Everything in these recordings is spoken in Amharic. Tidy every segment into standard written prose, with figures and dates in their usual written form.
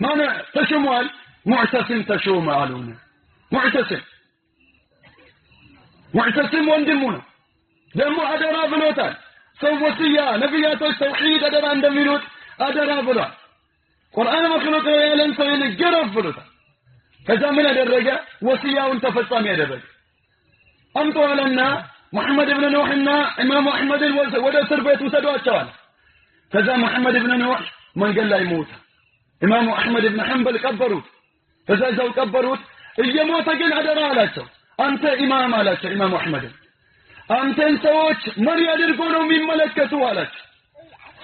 ማነ ተሾሟል ሙዕተሲም ተሾመ አሉን ሙዕተሲም ወንድሙ ነው ደግሞ አደራ ብሎታል ሰው ወሲያ ነብያቶች ተውሂድ አደራ እንደሚሉት አደራ ብሏል ቁርአን መክሉቅ ያለን ሰው ይገረፍ ብሎታል ከዛ ምን ያደረገ ወሲያውን ተፈጻሚ ያደረገ አምጧለና محمد بن نوحنا امام احمد ወደ እስር ቤት ወሰዷቸዋል ከዛ محمد بن نوح መንገድ ላይ ሞተ ኢማሙ አህመድ ኢብኑ ሐንበል ቀበሩት ከዛ ዘው ቀበሩት እየሞተ ግን አደራ አላቸው አንተ ኢማም አላቸው ኢማሙ አህመድ አንተን ሰዎች መሪ አድርጎ ነው የሚመለከቱ አላቸው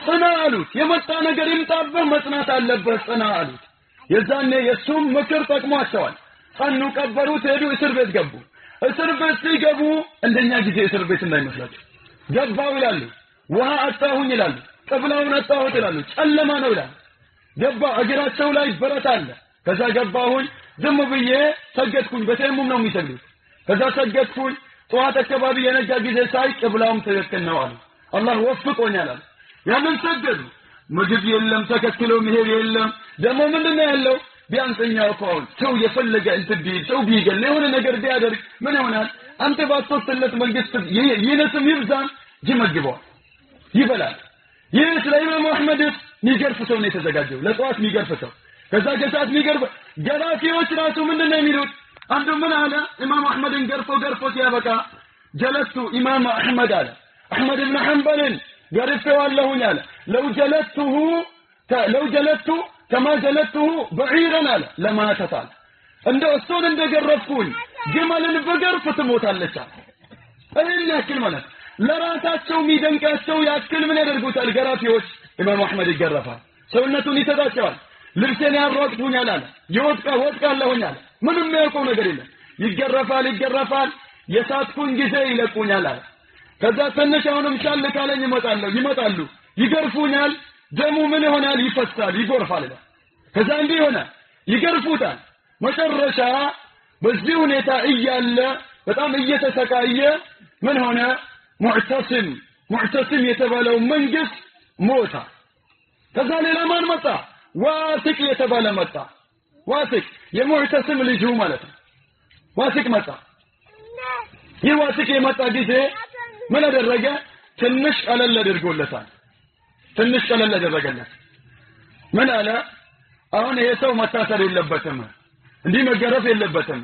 ጽና አሉት የመጣ ነገር ይምጣብህ መጽናት አለበት ጽና አሉት የዛኔ የሱም ምክር ጠቅሟቸዋል ጸኑ ቀበሩት ሄዱ እስር ቤት ገቡ እስር ቤት ሲገቡ እንደኛ ጊዜ እስር ቤት እንዳይመስላችሁ ገባው ይላሉ ውሃ አጣሁኝ ይላሉ ቅብላውን አጣሁት ይላሉ ጨለማ ነው ይላሉ ገባ እግራቸው ላይ ብረት አለ ከዛ ገባሁኝ ዝም ብዬ ሰገድኩኝ በተየሙም ነው የሚሰግዱት ከዛ ሰገድኩኝ ጧት አካባቢ የነጋ ጊዜ ሳይ ቅብላውም ትክክል ነው አሉ አላህ ወፍቆኛል አሉ ያንን ሰገዱ ምግብ የለም ተከትሎ መሄድ የለም ደግሞ ምንድነው ያለው ቢያንሰኛው ቆል ሰው የፈለገ እንትን ቢል ሰው ቢገል የሆነ ነገር ቢያደርግ ምን ይሆናል አንተ ባትወስለት መንግስት ይነስም ይብዛን ይመግበዋል ይበላል ይህ ስለኢማም አህመድ ሚገርፍ ሰው ነው የተዘጋጀው ለጧት ሚገርፍ ሰው ከዛ ከሰዓት ሚገርፍ ገላፊዎች ራሱ ምንድነው የሚሉት አንዱ ምን አለ ኢማም አህመድን ገርፎ ሲያበቃ ጀለቱ ኢማም አህመድ አለ አህመድ ኢብኑ ሐንበልን ገርፌዋለሁኝ አለ ለው ጀለቱ كما جلدته بعيرا على لما تطال عند أسطول عند جرفكون جمال بقرف تموتالك أين يأكل منك لراتاتشو ميدنكاتشو يأكل من يدرقوت الجرافيوش إمام أحمد الجرفة سونة نتداشوال لبسيني الروكت هنيالا يوتكا الله هنيالا منهم ما يكون قريلا يتجرفال يساتكون جزي لكون يالا كذا تنشاونهم شالك على يمتالو يقرفونيال ደሙ ምን ሆናል ይፈሳል ይጎርፋል ከዛ እንዲህ ሆነ ይገርፉታል መጨረሻ በዚህ ሁኔታ እያለ በጣም እየተሰቃየ ምን ሆነ ሙዕተሲም የተባለው መንግስት ሞታ ከዛ ሌላ ማን መጣ ዋሲቅ የተባለ መጣ ዋሲቅ የሙዕተሲም ልጅ ማለት ነው ዋሲቅ መጣ ይዋሲቅ የመጣ ጊዜ ምን አደረገ ትንሽ ቀለል አድርጎለታል ትንሽ ቀለል አደረገለት ምን አለ አሁን ይሄ ሰው መታሰር የለበትም እንዲህ መገረፍ የለበትም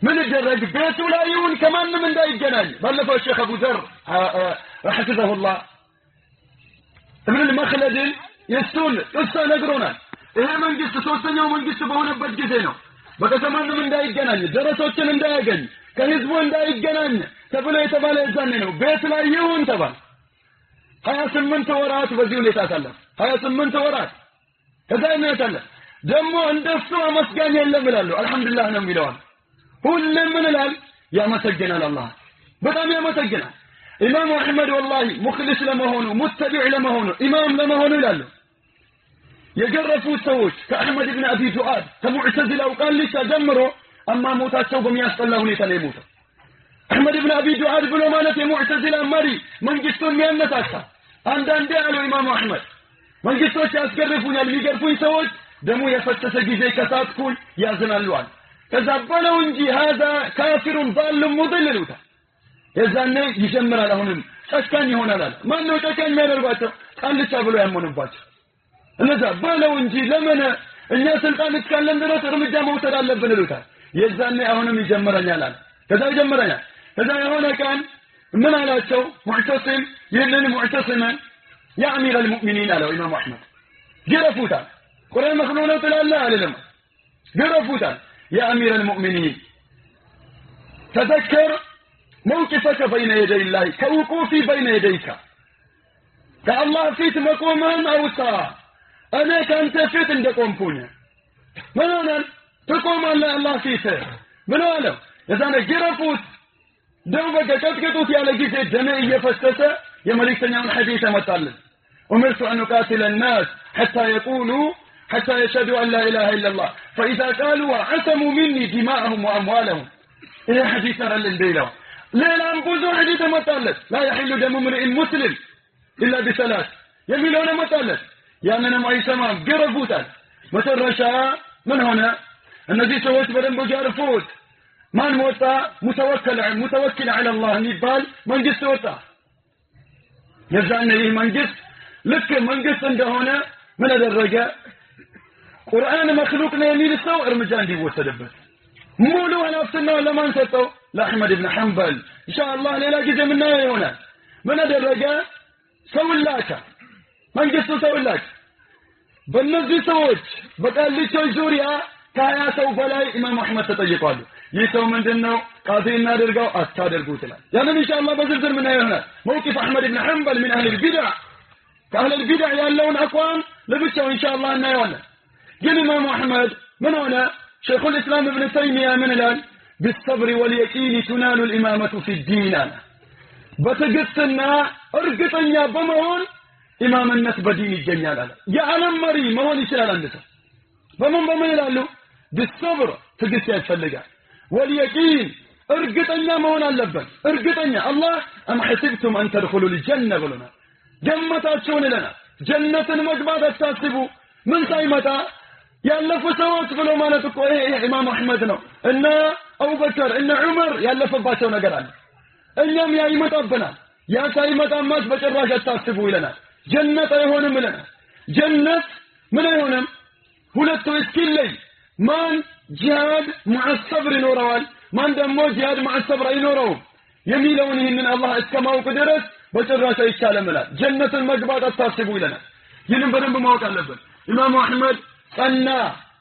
ምን ይደረግ ቤቱ ላይ ይሁን ከማንም እንዳይገናኝ ባለፈው ሼክ አቡ ዘር رحمه الله ابن المخلد يستون قصه ነግሮናል ይሄ መንግስት ሶስተኛው መንግስት በሆነበት ጊዜ ነው በከተማንም እንዳይገናኝ ደረሶችን እንዳያገኝ ከህዝቡ እንዳይገናኝ ተብሎ የተባለ እዛኔ ነው ቤት ላይ ይሁን ተባለ 28 ወራት በዚህ ሁኔታ ታለፈ 28 ወራት ከዛ ነው ደግሞ እንደሱ አመስጋኝ የለም ይላሉ አልহামዱሊላህ ነው የሚለው ሁሉም ምን ይላል ያመሰግናል አላህ በጣም ያመሰግናል ኢማም አህመድ والله ሙኽሊስ ለመሆኑ ሙተቢዕ ለመሆኑ ኢማም ለመሆኑ ይላሉ የገረፉት ሰዎች ከአህመድ ኢብኑ አቢ ዱአድ ከሙዕተዚላው ቃልቻ ጀምሮ አማ ሞታቸው በሚያስጠላ ሁኔታ ነው የሞተው አህመድ ኢብኑ አቢ ዱአድ ብሎ ማለት የሙዕተዚላ መሪ መንግስቱን የሚያነሳሳ አንዳንዴ አለው ኢማም አህመድ መንግስቶች ያስገርፉኛል የሚገርፉኝ ሰዎች ደሙ የፈሰሰ ጊዜ ከሳትኩኝ ያዝናሉ አለ ከዛ በለው እንጂ هذا كافر ضال مضل የዛኔ ይጀምራል አሁንም ጨካኝ ይሆናል አለ ማን ነው ጨካኝ የሚያደርጋቸው ቃልቻ ብሎ ያመኑባቸው እነዛ በለው እንጂ ለምን እኛ ስልጣን እስካለን ድረስ እርምጃ መውሰድ አለብን ይሉታል የዛኔ አሁንም ይጀምራኛል አለ ከዛ ይጀምራኛል ከዛ የሆነ ቀን ምን አላቸው ሙዕተሲም ይህንን ሙዕተሲምን ያ አሚር አልሙእሚኒን አለው ኢማም አህመድ ገረፉታል ቁርአን መክኑነው ትላለህ አይደለም ገረፉታል ያ አሚር አልሙእሚኒን ተذكر موقفك بين يدي الله كوقوفي بين يديك كالله فيت مقومان أوسا أنا كنت فيت እንደቆምኩኝ ምን ሆነን ትቆማለህ አላህ ፊት ምን አለው የዛኔ ገረፉት ደው በቀጥቅጡት ያለ ጊዜ ደም እየፈሰሰ የመልእክተኛውን ሐዲስ አመጣልን أمرت أن أقاتل الناس حتى يشهدوا أن لا إله إلا الله فإذا قالوا عصموا مني دماءهم وأموالهم إلى حديث رلنديلو لا أنبوزو حديث مطالت لا يحل دم امرئ مسلم إلا بثلاث يميلون مطالت يعني أنا ما يسمى قرفوتا መጨረሻ ምን ሆነ እነዚህ ሰዎች በደንብ ያርፉት ማን ወጣ ሙተወከል على الله የሚባል መንግስት ወጣ የዛኔ ይህ መንግስት ልክ መንግስት እንደሆነ ምን አደረገ ቁርአን መخلوق ነው የሚል ሰው እርምጃ እንዲወሰድበት ሙሉ ኃላፊነቱን ለማን ሰጠው ለአህመድ ኢብኑ ሐንበል ኢንሻአላህ ሌላ ጊዜ ምን ይሆናል ምን አደረገ ሰውላካ መንግስቱ ሰውላካ በእነዚህ ሰዎች በቃሊቸው ዙሪያ ከሀያ ሰው በላይ ኢማም አህመድ ተጠይቀዋል ይህ ሰው ምንድነው ቃዲ እናደርገው አታደርጉት ይላል ያንን ኢንሻአላህ በዝርዝር ምን ይሆናል موقف احمد بن حنبل من اهل البدع كاهل البدع ያለውን አቋም ለብቻው ኢንሻአላህ እናየዋለን ግን ኢማም አህመድ ምን ሆነ شيخ الاسلام ابن تيميه من الان بالصبر واليقين تنال الامامه في الدين በትዕግስትና እርግጠኛ በመሆን ኢማምነት በዲን ይገኛል አለ የዓለም መሪ መሆን ይችላል አንተ በምን ይላሉ بالصبر ትዕግስት ያስፈልጋል واليقين እርግጠኛ መሆን አለበት እርግጠኛ አላህ አም حسبتم ان تدخلوا الجنه ብለና ጀመታቸውን ለና ጀነትን መግባት አታስቡ ምን ሳይመጣ ያለፉ ሰዎች ብሎ ማለት እኮ ይሄ ኢማም አህመድ ነው እና አቡበከር እና ዑመር ያለፈባቸው ነገር አለ እኛም ያ ይመጣብናል ያ ሳይመጣማት በጭራሽ አታስቡ ይለናል ጀነት አይሆንም ይለናል ጀነት ምን አይሆንም ሁለቱ እስኪለይ ማን ጂሃድ مع الصبر ይኖረዋል ማን ደግሞ ጂሃድ مع الصبر አይኖረውም የሚለውን ይህንን አላህ እስከማውቅ ድረስ በጭራሽ አይቻልም ይላል ጀነትን መግባት አታስቡ ይለናል ይህንን በደንብ ማወቅ አለበት ኢማም አህመድ ጸና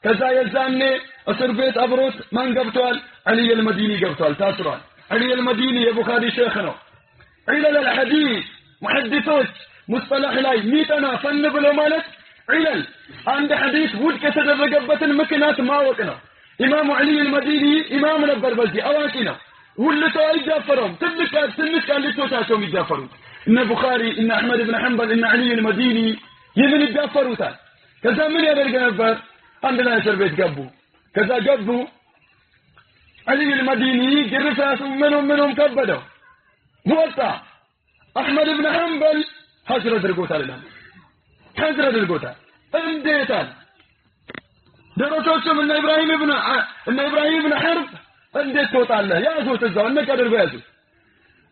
ከዛ የዛኔ እስር ቤት አብሮት ማን ገብቷል አሊ አልመዲኒ ገብቷል ታስሯል አሊ አልመዲኒ የቡኻሪ ሼኽ ነው ዒለል الحديث محدثوች ሙስጠላህ ላይ ሚጠና ፈን ብሎ ማለት ዒለል አንድ ሐዲስ ውድቅ የተደረገበትን ምክንያት ማወቅ ነው ኢማሙ አሊ አልመዲኒ ኢማም ነበር በዚህ አዋቂ ነው ሁሉ ሰው አይጃፈረውም ትልቅ ቃልቶቻቸው የሚጃፈሩት እነ ቡኻሪ እነ አህመድ ኢብኑ ሐንበል እነ አሊ አልመዲኒ ይህን ይጃፈሩታል ከዛ ምን ያደርግ ነበር አንድ ላይ እስር ቤት ገቡ ከዛ ገቡ አሊ አልመዲኒ ግርፋቱ ምንም ከበደው ወጣ አህመድ ኢብኑ ሐንበል ሐጅር አድርጎታል ይላል ሐጅር አድርጎታል እንዴታል ደረሶቹም እነ ኢብራሂም ኢብኑ ሐርብ እንዴት ተወጣለህ ያዙት እዛው እነ ቀድርጎ ያዙት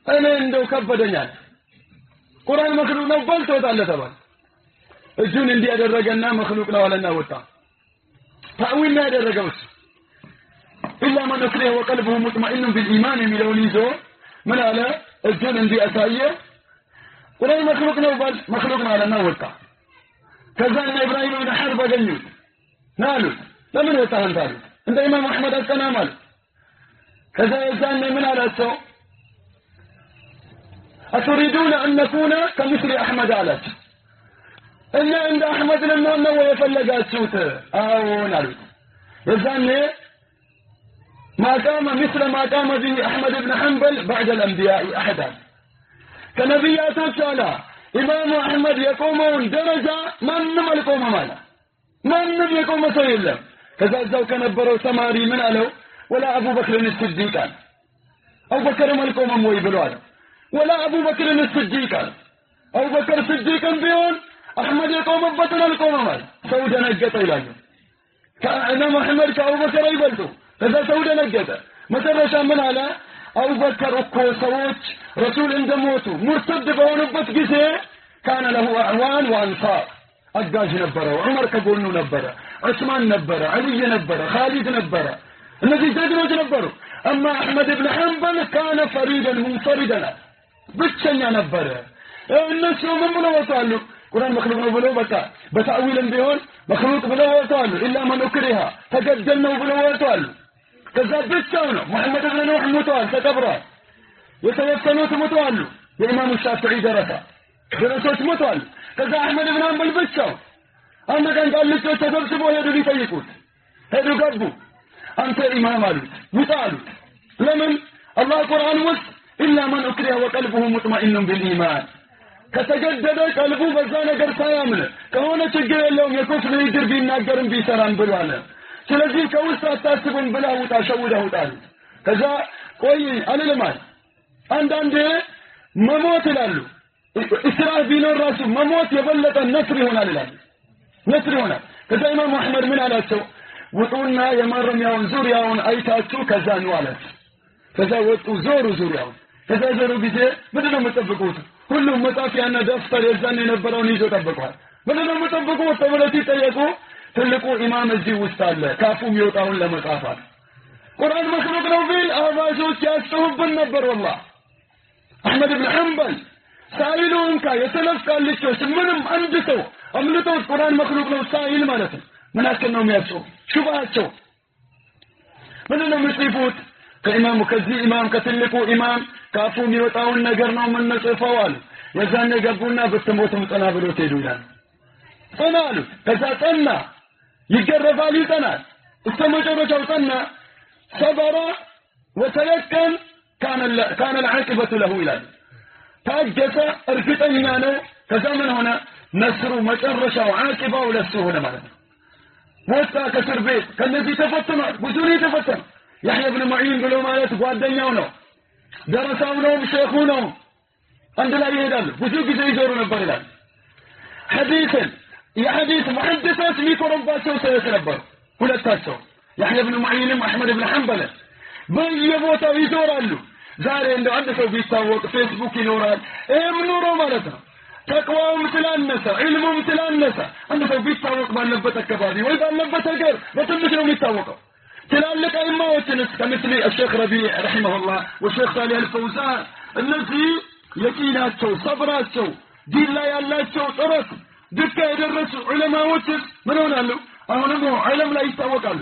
እኔ እንደው ከበደኛል ቁርአን መክሉቅ ነው ባል ተወጣለህ ተባለ እጁን እንዲያደረገና መክሉቅ ነው አለና ወጣ ታዊል ነው ያደረገው إلا من أكره وقلبه مطمئن بالإيمان የሚለውን ይዞ ምን አለ እጁን እንዲያሳየ ቁርአን መክሉቅ ነው ባል መክሉቅ ነው አለና ወጣ ከዛ እነ ኢብራሂም ኢብኑ ሐርብ አገኙት ናሉ ለምን ወጣህ አንተ አሉት እንደ ኢማም አህመድ አቀናማል ከዛ የዛኔ ምን አላቸው أتريدون أن نكون كمثل أحمد አላቸው እኛ እንደ አህመድ ለምን ነው የፈለጋችሁት አዎን አሉት የዛኔ ما قام مثل ما قام به أحمد بن حنبل بعد الأنبياء أحدا كنبيات تعالى إمام أحمد يقومون درجة من القوم مالا من يقوم سيلا كذا الزو كنبروا ثماري من ألو ولا أبو بكر الصديق أبو بكر ما القوم موي بلوال ولا أبو بكر الصديق أبو بكر الصديق بيون أحمد يقوم بطن القوم مال سودا نجت إلهي كإمام أحمد كأبو بكر يبلتو كذا سودا نجت مترشا من على أبو بكر أكو سوت رسول عند موته مرتد بونبت جزء كان له أعوان وأنصار أجاج نبره عمر كقول نبره عثمان نبره علي نبره خالد نبره الذي تدرج نبره أما أحمد بن حنبل كان فريدا منفردا بتشنيا نبره الناس من بلو وصالوا قرآن مخلوق بلو بتأويلا بيون مخلوق بلو وصالوا إلا من أكرها تجدلنا بلو وصالوا كذا بتشاونه محمد بن نوح متوال تكبره يتوسلوا متوالوا الإمام الشافعي درسوت متوال كذا أحمد بن حنبل بتشاو أنا كان قال لك تسبسبوا هذا اللي تيكوت هذا قبوا أنت إمام قالوا متوالوا لمن الله قرآن وس إلا من أكره وقلبه مطمئن بالإيمان كتجدد قلبه بزانا قرصا يامن كهونا تجي اللهم يكفر يجر بيناقرن بيسران بلوانا ስለዚህ ከውስጥ አታስቡን ብለው ታሸውደውታል ከዛ ቆይ አለለማል አንዳንዴ መሞት ይላሉ እስራህ ቢኖር ራሱ መሞት የበለጠ ነፍር ይሆናል ይላሉ ነስር ይሆናል ከዛ ኢማም አህመድ ምን አላቸው ወጡና የማረሚያውን ዙሪያውን አይታችሁ ከዛ ነው አላቸው ከዛ ወጡ ዞሩ ዙሪያውን ከዛ ዞሩ ጊዜ ምንድነው የምትጠብቁት ሁሉም መጣፊያና ደፍተር የዛን የነበረውን ይዞ ተጠብቀዋል ምንድነው የምትጠብቁት ተብለው ሲጠየቁ ትልቁ ኢማም እዚህ ውስጥ አለ ካፉ የሚወጣውን ለመጻፋት ቁርአን መክሉቅ ነው ቢል አባጆች ያስጠሁብን ነበር والله አህመድ ኢብኑ ሐንበል ሳይሉን የተለፍቃልቾች ምንም አንድ ሰው አምልጦ ቁርአን መክሉቅ ነው ሳይል ማለት ነው ምን አከል ነው የሚያስው ሹባቸው ምንድነው የሚጽፉት ከኢማሙ ከዚህ ኢማም ከትልቁ ኢማም ካፉ የሚወጣውን ነገር ነው የምንጽፈው አሉ የዛን ገቡና በተሞተም ጸና ብሎ ተሄዱላል ጸናሉ ከዛ ጸና ይገረፋል ይጸናል እስከመጨረሻው ጸና ሰበረ ወተለከን كان العاقبة له ይላል ታገሰ እርግጠኛ ነው ከዛ ምን ሆነ ነስሩ መጨረሻው ዓቂባው ለሱ ሆነ ማለት ነው ወጣ ከእስር ቤት ከነዚህ ተፈተነ ብዙ ነው ተፈተነ ያህያ ኢብኑ መዒን ብሎ ማለት ጓደኛው ነው ደረሳው ነው ሼኹ ነው አንድ ላይ ይሄዳሉ ብዙ ጊዜ ይዞሩ ነበር ይላል ሐዲስን የሐዲስ ሙሐዲሶች ሊቆርባቸው ሰዎች ነበሩ ሁለታቸው ያህያ ኢብኑ መዒንም አህመድ ኢብኑ ሐንበል በየቦታው ይዞራሉ ዛሬ እንደው አንድ ሰው ቢታወቅ ፌስቡክ ይኖራል ኑሮ ማለት ነው ተቅዋውም ስላነሰ ዒልሙም ስላነሰ አንድ ሰው ቢታወቅ ባለበት አካባቢ ወይ ባለበት ሀገር በትንሽ ነው የሚታወቀው ትላልቅ አይማዎችን ከመثل الشيخ ربيع رحمه الله والشيخ صالح الفوزان እነዚህ የቂናቸው ሰብራቸው ዲን ላይ ያላቸው ጥረት ድካ የደረሱ ዑለማዎች ምን ሆናሉ አሁንም ዑለም ላይ ይታወቃሉ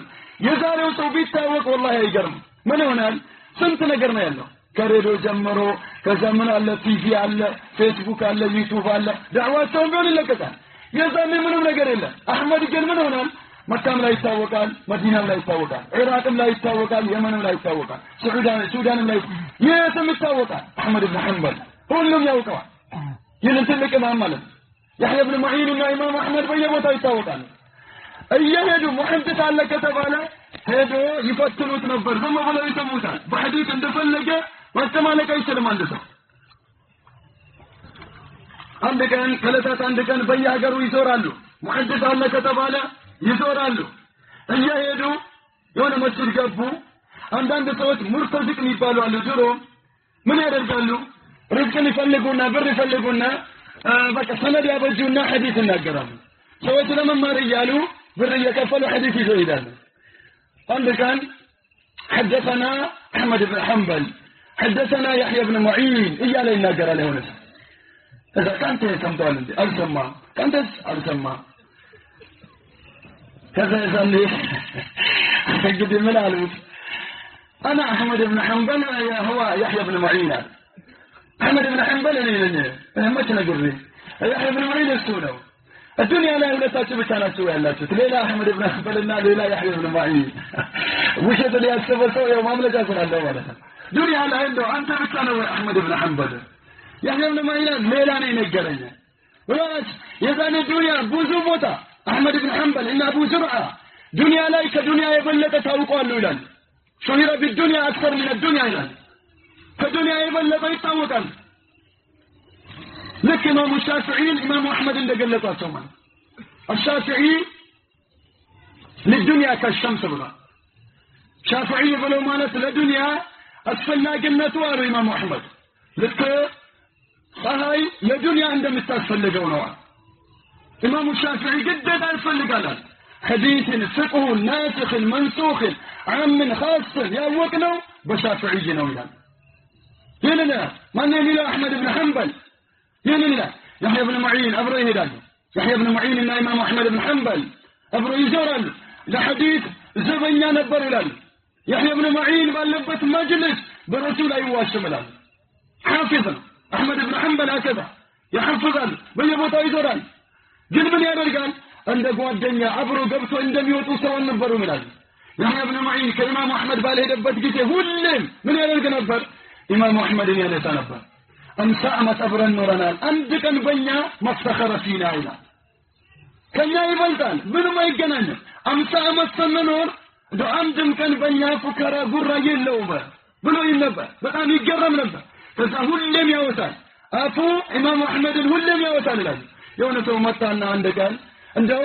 የዛሬው ሰው ቢታወቅ والله አይገርም ምን ይሆናል ስንት ነገር ነው ያለው ከሬዲዮ ጀምሮ ከዘመን አለ ቲቪ አለ ፌስቡክ አለ ዩቲዩብ አለ ዳዕዋቸው ቢሆን ይለቀቃል የዛኔ ምንም ነገር የለም አህመድ ግን ምን ሆናል መካም ላይ ይታወቃል መዲናም ላይ ይታወቃል ኢራቅም ላይ ይታወቃል የመንም ላይ ይታወቃል ሱዳንም ላይ የትም ይታወቃል አህመድ ኢብኑ ሐንበል ሁሉም ያውቀዋል ይህን ትልቅ ኢማም ማለት ያህያ ኢብኑ መዒን እና ኢማም አህመድ በየቦታው ይታወቃል እየሄዱ ሙሐዲስ አለ ከተባለ ሄዶ ይፈትኑት ነበር ዝም ብለው ይሰሙታል በሐዲስ እንደፈለገ ማስተማለቅ አይችልም አንድ ሰው አንድ ቀን ከለታት አንድ ቀን በየሀገሩ ይዞራሉ ሙሐዲስ አለ ከተባለ ይዞራሉ እየሄዱ የሆነ መስጊድ ገቡ አንዳንድ ሰዎች ሙርተዚቅ የሚባሉ አሉ ድሮ ምን ያደርጋሉ ርዝቅን ይፈልጉና ብር ይፈልጉና በቃ ሰነድ ያበጁና ሐዲስ ይናገራሉ ሰዎች ለመማር እያሉ ብር እየከፈሉ ሐዲስ ይዘው ይሄዳሉ አንድ ቀን حدثنا احمد بن حنبل حدثنا يحيى بن معين እያለ ይናገራል የሆነ እዛ ካንተ ሰምቷል እንዴ አልሰማ ካንተስ አልሰማ كذا يزالي تجد من قالوا انا احمد بن حنبل هو يحيى بن معين احمد بن حنبل انا ما تنقرني يحيى بن معين السنه الدنيا لا ولتاتي بتاناتو ያላችሁት ሌላ احمد بن حنبل እና ሌላ يحيى بن معين ውሸት ላይ ያሰበሰው ያው ማምለጫ ስላለው ማለት ነው ዱንያ ላይ እንደው አንተ ብቻ ነው احمد بن حنبل يحيى بن معين ሌላ ነው ነገረኛ ወላሂ የዛኔ ዱንያ ብዙ ቦታ احمد بن حنبل ان ابو زرعه دنيا لا كدنيا يبلغ تاوقوا ይላል شهر بالدنيا اكثر من الدنيا ይላል كدنيا يبلغ ይታወቃል لك امام الشافعي امام احمد እንደገለጻቸው ማለት الشافعي للدنيا كالشمس بلا شافعي ብለው ማለት ለዱንያ አስፈላጊነቱ አሉ ኢማም አህመድ ልክ ፀሐይ ለዱንያ እንደምታስፈልገው ነው امام الشافعي جدد الفلقال حديث فقه ناسخ منسوخ عام خاص يوقنوا بشافعي جنويا يلنا من يميل احمد بن حنبل يلنا يحيى بن معين ابري هدال يحيى بن معين ان امام احمد بن حنبل ابري زرل لحديث زبنيا نبر هلال يحيى بن معين باللبت مجلس بالرسول ايواش ملال حافظا احمد بن حنبل هكذا يحفظا بيبوتا يزرل ግን ምን ያደርጋል እንደ ጓደኛ አብሮ ገብቶ እንደሚወጡ ሰው ነበሩ ይላል ያህያ ኢብኑ መዒን ከኢማም አህመድ ባልሄደበት ጊዜ ሁሌም ምን ያደርግ ነበር ኢማም አህመድን ያነሳ ነበር አምሳ ዓመት አብረን ኖረናል አንድ ቀን በእኛ መፍተኸረ ፊና ይላል ከኛ ይበልጣል ምንም አይገናኝም አምሳ ዓመት ስንኖር አንድም ቀን በእኛ ፉከራ ጉራ የለውም ብሎ ነበር በጣም ይገረም ነበር ከዛ ሁሌም ያወጣል አፉ ኢማም አህመድን ሁሌም ያወጣል ይላል የሆነ ሰው መጣና አንድ ቀን እንደው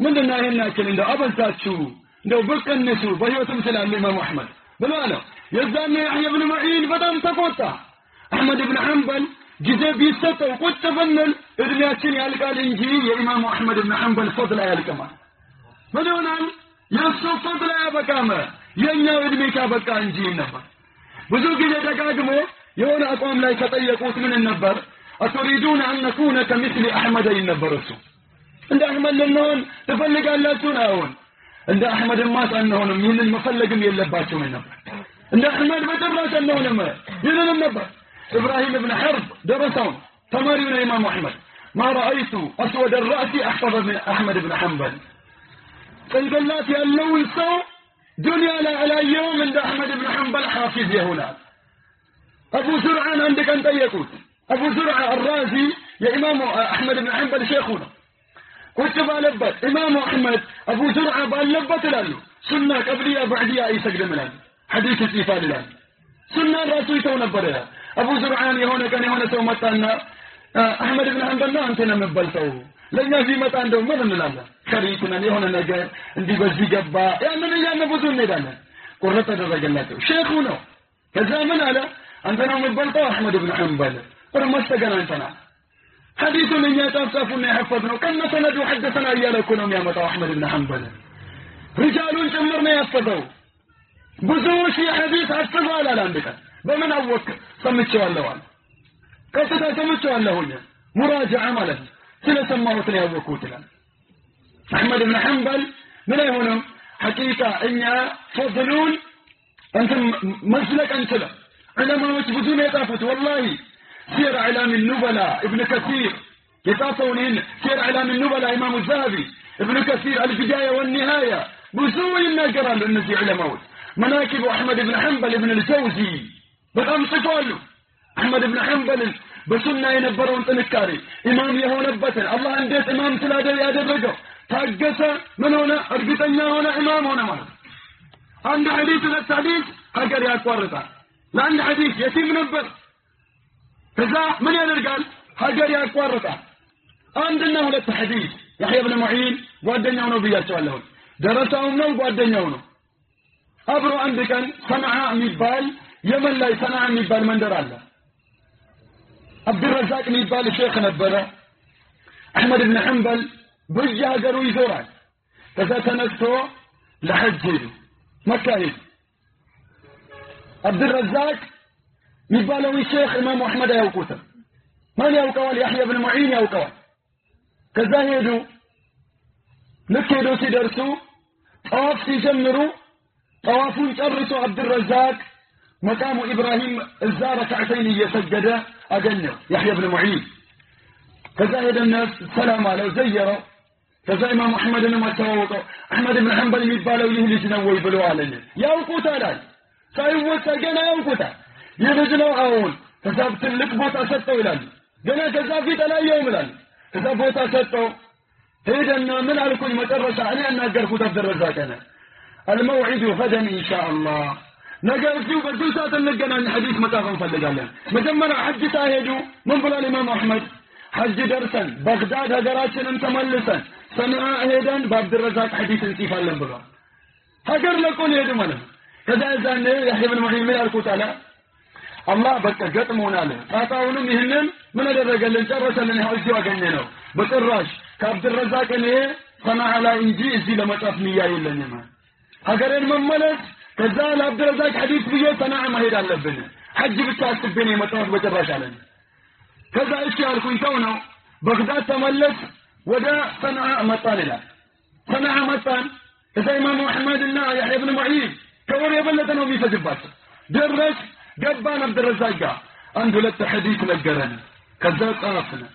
ምንድነው ይሄናችን እንደው አበልታችሁ እንደው በቀነሱ በህይወትም ስላለ ኢማም አህመድ ብለዋል የዛኔ ያህያ ኢብኑ መዒን በጣም ተቆጣ አህመድ ኢብኑ ሐንበል ጊዜ ቢሰጠው ቁጭ ብንል እድሜያችን ያልቃል እንጂ የኢማም አህመድ ኢብኑ ሐንበል ፈድል ያልቀማ ምንሆናል የሱ ፈድል ያበቃመ የኛው እድሜ ካበቃ እንጂ ነበር ብዙ ጊዜ ደጋግሞ የሆነ አቋም ላይ ተጠየቁት ምን ነበር አትሪዱን አን ነኩነ ከሚስሊ አህመድ ይነበርሱ እንደ አህመድ ለነውን ተፈልጋላችሁ ነው እንደ አህመድ ማስ አንሆንም ይህንን መፈለግም የለባቸውም ነበር እንደ አህመድ በጭራሽ አንሆንም ይህንን ነበር إبراهيم بن حرب درسهم تمارين إمام أحمد ما رأيت أسود الرأس أحفظ من أحمد بن حنبل قلقلات ياللون سو دنيا لا على يوم عند أحمد بن حنبل حافظ هنا أبو زرعان عندك أنت يقول أبو زرع الرازي يا إمام أحمد بن حنبل شيخنا كتب لبت إمام أحمد أبو زرع باللبت لانه سنة قبلية بعدية أي سجد ملان حديث الإفادة لان سنة رسول تونبرها أبو زرعان يهون كان يهون سو متانا أحمد بن حنبل أنت نمبلتو لأن في متان دو من الله شريكنا يهون نجار عندي بزي جبا يا من اللي بزون ندانا قرة الرجلات شيخنا كذا من على أنت نمبلتو أحمد بن حنبل ورمستجنا أنتنا حديث من يتصفون يحفظنا كنا سند حدثنا إياكم يا متى أحمد بن حنبل رجال جمرنا يحفظوا بزوش حديث حفظوا على عندك بمن أوك سمتشوا اللوان كتتا سمتشوا اللهون مراجعة مالك سنة سماه سنة أوكوت لان أحمد بن حنبل من هنا حقيقة إنها فضلون أنتم مسلك أنتلا علماء وتبدون يتافت والله سير إعلام النبلاء ابن كثير يتافونين سير إعلام النبلاء إمام الذهبي ابن كثير البداية والنهاية بزوي الناقران للنزي علماء مناكب أحمد بن حنبل ابن الجوزي بقام صفاله أحمد بن حنبل بسنة ينبرون تنكاري إمام يهونبتن الله انديت إمام سلادة يادرجو تاقسا من هنا أرقتنا هنا إمام هنا مرض عند حديث الحديث أقر يأكورتا لأن حديث يتيم نبر كذا من ينرقال أقر يأكورتا عندنا هنا الحديث يحيى بن معين وعدنا هنا بيا سؤالهم درسهم نو وعدنا هنا أبرو عندك صنعاء ميبال يمن لا صنعاء ميبال من در الله عبد الرزاق ميبال شيخ نبرة أحمد بن حنبل بجا قروا يزوران كذا تنستو لحجه مكة عبد الرزاق ميبالوي شيخ إمام أحمد يوكوتا من يوكوال يحيى بن معين يوكوال كذا يدو لك يدو سيدرسو طواف سيجمرو طوافون ጨርሰው عبد الرزاق مقام إبراهيم الزارة ركعتين يسجد أجنه يحيى بن معين كذا هذا الناس سلام على زيره كذا إمام أحمد لما تواوطه أحمد بن حنبل يبالوا له لجنة ويبلوا عليه يا وقوتا لا سايوتا جنا يا وقوتا يبجلوا عون كذا بتلك بوتا ستو إلى جنا كذا في تلا يوم إلى كذا بوتا ستو هذا من على كل مدرس عليه أن أجر عبد الرزاق أنا الموعد غدا إن شاء الله نجا فيه بدوسات النجنا الحديث متاخم فلقاله مجمع حج تاهدو من بلا الإمام أحمد حج درسا بغداد هجراتنا متملسا سمع هيدان بعبد الرزاق حديث انتفال لنبلا هجر لكم يدو منا كذا إذن يحيى بن معين من الكتالة الله بك قطمونا له قاطعونهم يهنم من الرجال جرسا لنه أجزوا أجنينه بطراش كعبد الرزاق انه صنع على إنجي إزي لما تفنيا إلا نما هجرين من ملك كذا عبد الرزاق حديث بيجي صنع ما هيدا لبنا حج بتاسب بيني متوقع بتراش عليه كذا اشياء الكون كونه بغداد تملك ودا صنع مطان له صنع مطان كذا إمام أحمد الله يحيى بن معين كور يبلتنا وفي فجبات درس جبان عبد الرزاق عنده لك حديث للجرن كذا قافنا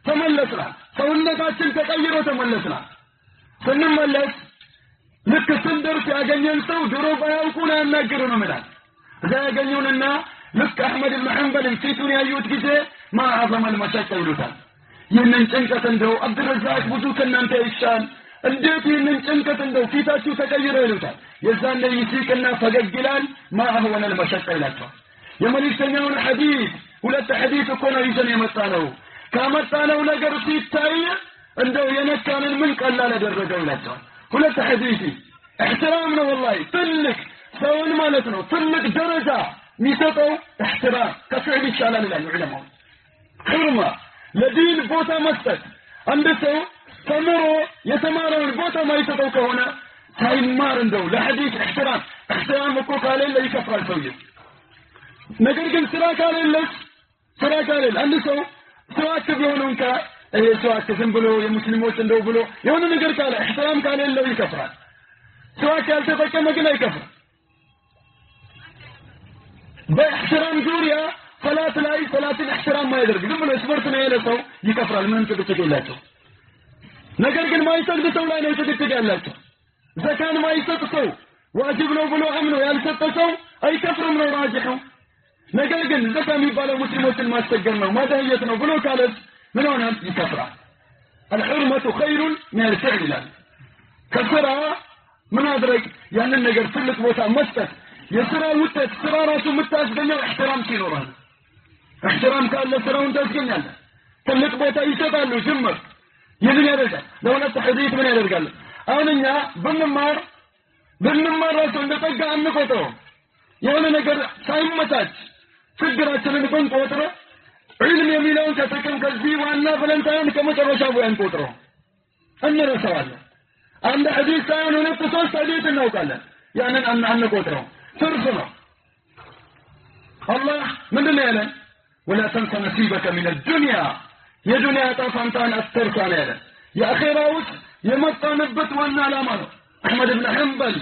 تملسنا سولناتችን ተቀይሮ ተመለስና ስንመለስ ልክ ስንደርስ ያገኘን ሰው ድሮ ባያውቁና ያናገሩን ማለት እዛ ያገኙንና ልክ አህመድ ኢብኑ ሐንበል ፊቱን ያዩት ጊዜ ما عظم المشاكل ይሉታል ይህንን ጭንቀት እንደው አብዱረዛቅ ብዙ ከናንተ ይሻል እንዴት ይህንን ጭንቀት እንደው ፊታችሁ ተቀይሮ ይሉታል የዛን ላይ ይስቅና ፈገግ ይላል ما هو المشاكل ይላቸዋል የመልእክተኛውን ሐዲስ ሁለት ሐዲስ እኮ ነው ይዘን የመጣነው ካመጣነው ነገር ሲታይ እንደው የነካንን ምን ቀላል ያደረገው ይላቸዋል ሁለት ሐዲስ احترام ነው والله ትልቅ ሰውን ማለት ነው ትልቅ ደረጃ የሚሰጠው احترام ከፍዕል ይሻላል ይላሉ ዑለማው ሕርማ ለዲን ቦታ መስጠት አንድ ሰው ተምሮ የተማረውን ቦታ ማይሰጠው ከሆነ ሳይማር እንደው ለሐዲስ احترام እኮ ካሌለ ይከፍራል ሰውዬው ነገር ግን ስራ ካሌለ አንድ ሰው ሰዋክ ቢሆነው እንካ ሰዋክ ዝም ብሎ የሙስሊሞች እንደው ብሎ የሆነ ነገር ካለ احترام ካሌለው ይከፍራል ሰዋክ ያልተጠቀመ ግን አይከፍርም باحترام ዙሪያ صلاه ላይ صلاه الاحترام ما يدرك ዝም ብሎ ስፖርት ነው ያለ ሰው ይከፍራል ምንም ጭቅጭቅ የላቸው ነገር ግን ማይሰግድ ሰው ላይ ነው ጭቅጭቅ ያላቸው ዘካን ማይሰጥ ሰው ዋጅብ ነው ብሎ አምኖ ያልሰጠ ሰው አይከፍርም ነው ራጅሑ ነገር ግን ዘካ የሚባለው ሙስሊሞችን ማስቸገር ነው ማዳየት ነው ብሎ ካለስ ምን ሆነም ይከፍራል الحرمه خير من الفعل ይላል ከስራ ምን አድርግ ያንን ነገር ትልቅ ቦታ መስጠት የሥራ ውጤት ስራ ራሱ የምታስገኘው احترام ሲኖርህ احترام ካለ ስራውን ታስገኛለህ ትልቅ ቦታ ይሰጣሉ ጅምር ይህን ያደርጋል ለሁለት ሐዲስ ምን ያደርጋል አሁን እኛ ብንማር ራሱ እንደጠጋ አንቆጥረው የሆነ ነገር ሳይመታች ችግራችንን ብንቆጥረው ዒልም የሚለውን ከጥቅም ከዚህ ዋና ብለንታን ከመጨረሻው ብንቆጥረው እንረሳዋለን አንድ ሐዲስ ሳይሆን ሁለት ሶስት ሐዲስ እናውቃለን ያንን አንቆጥረው ትርፍ ነው አላህ ምንድን ነው ያለን ولا تنس نصيبك من الدنيا የዱንያ ጣፋንታን አትርሳ ነው ያለን የአኺራውስ የመጣንበት ዋና ዓላማ ነው አህመድ ኢብኑ ሐንበል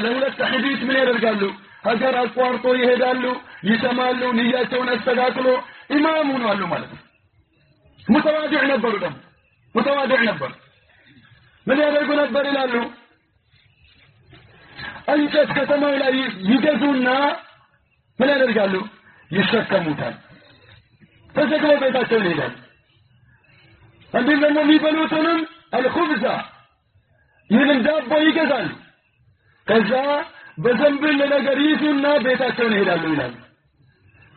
ለሁለት ሐዲስ ምን ያደርጋሉ ሀገር አቋርጦ ይሄዳሉ ይሰማሉ ንያቸውን አስተካክሎ ኢማም ሆነዋል ማለት ነው ሙተዋዲዕ ነበሩ ደግሞ ሙተዋዲዕ ነበሩ ምን ያደርጉ ነበር ይላሉ እንጨት ከተማው ላይ ይገዙና ምን ያደርጋሉ ይሸከሙታል ተሸክመው ቤታቸው ይሄዳሉ እንዲሁም ደግሞ የሚበሉትንም አልኹብዛ ይህንን ዳቦ ይገዛሉ ከዛ በዘንብል ነገር ይዙና ቤታቸውን ይሄዳሉ ይላሉ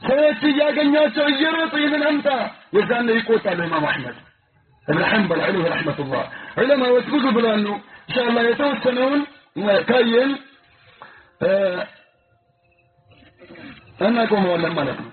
ሰዎች እያገኛቸው እየሮጡ ይህንን አምጣ የዛን ይቆጣሉ ኢማም አህመድ ኢብኑ ሐንበል ዐለይሂ ረሕመቱላህ ዑለማዎች ብዙ ብለዋል ኢንሻአላህ የተወሰነውን ካየን እናቆመዋለን ማለት ነው